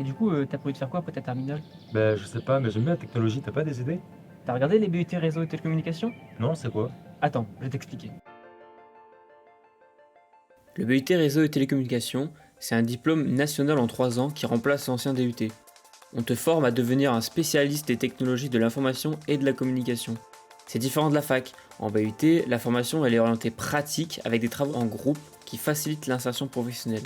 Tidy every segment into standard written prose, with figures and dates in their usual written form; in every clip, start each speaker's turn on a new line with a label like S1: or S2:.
S1: Et du coup, tu prévu de faire quoi après ta terminale?
S2: Ben, je sais pas, mais j'aime bien la technologie, t'as pas des idées?
S1: T'as regardé les BUT réseau et télécommunications?
S2: Non, c'est quoi?
S1: Attends, je vais t'expliquer.
S3: Le BUT Réseau et Télécommunications, c'est un diplôme national en 3 ans qui remplace l'ancien DUT. On te forme à devenir un spécialiste des technologies de l'information et de la communication. C'est différent de la fac. En BUT, la formation elle est orientée pratique avec des travaux en groupe qui facilitent l'insertion professionnelle.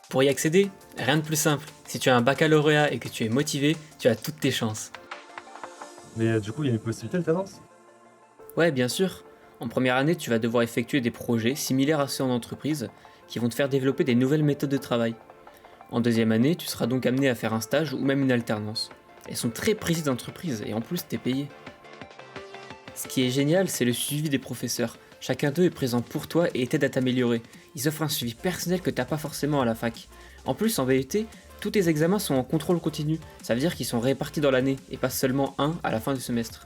S3: Pour y accéder, rien de plus simple. Si tu as un baccalauréat et que tu es motivé, tu as toutes tes chances.
S2: Mais du coup, il y a une possibilité de t'avance?
S3: Ouais, bien sûr. En première année, tu vas devoir effectuer des projets similaires à ceux en entreprise qui vont te faire développer des nouvelles méthodes de travail. En deuxième année, tu seras donc amené à faire un stage ou même une alternance. Elles sont très précises d'entreprise et en plus, t'es payé. Ce qui est génial, c'est le suivi des professeurs. Chacun d'eux est présent pour toi et t'aide à t'améliorer. Ils offrent un suivi personnel que t'as pas forcément à la fac. En plus, en VUT, tous tes examens sont en contrôle continu. Ça veut dire qu'ils sont répartis dans l'année et pas seulement un à la fin du semestre.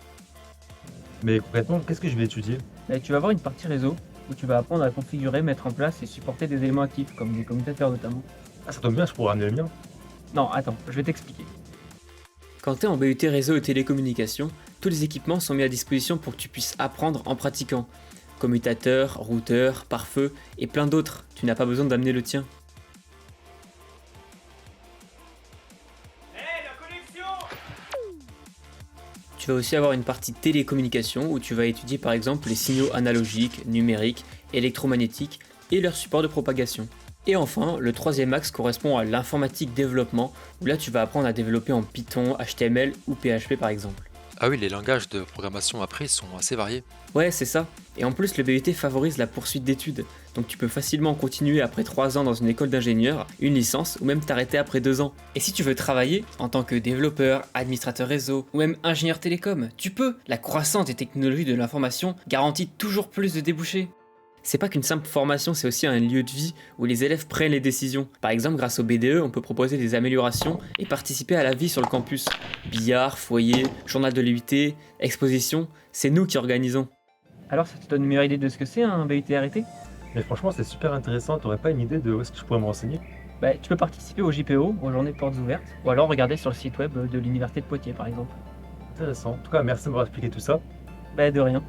S2: Mais concrètement, qu'est-ce que je vais étudier?
S1: Tu vas avoir une partie réseau où tu vas apprendre à configurer, mettre en place et supporter des éléments actifs, comme des commutateurs notamment.
S2: Ah, ça tombe bien, je pourrais ramener le mien.
S1: Non, attends, je vais t'expliquer.
S3: Quand t'es en BUT réseau et télécommunications, tous les équipements sont mis à disposition pour que tu puisses apprendre en pratiquant. Commutateur, routeur, pare-feu et plein d'autres. Tu n'as pas besoin d'amener le tien. Tu vas aussi avoir une partie télécommunication où tu vas étudier par exemple les signaux analogiques, numériques, électromagnétiques et leur support de propagation. Et enfin, le troisième axe correspond à l'informatique développement, où là tu vas apprendre à développer en Python, HTML ou PHP par exemple.
S4: Ah oui, les langages de programmation appris sont assez variés.
S3: Ouais, c'est ça. Et en plus, le BUT favorise la poursuite d'études. Donc tu peux facilement continuer après 3 ans dans une école d'ingénieur, une licence, ou même t'arrêter après 2 ans. Et si tu veux travailler en tant que développeur, administrateur réseau, ou même ingénieur télécom, tu peux. La croissance des technologies de l'information garantit toujours plus de débouchés. C'est pas qu'une simple formation, c'est aussi un lieu de vie où les élèves prennent les décisions. Par exemple, grâce au BDE, on peut proposer des améliorations et participer à la vie sur le campus. Billard, foyer, journal de l'UIT, exposition, c'est nous qui organisons.
S1: Alors, ça te donne une meilleure idée de ce que c'est un BUT RT?
S2: Mais franchement, c'est super intéressant, t'aurais pas une idée de où est-ce que je pourrais me renseigner?
S1: Tu peux participer au JPO, aux journées portes ouvertes, ou alors regarder sur le site web de l'Université de Poitiers par exemple.
S2: Intéressant. En tout cas, merci de m'avoir expliqué tout ça.
S1: De rien.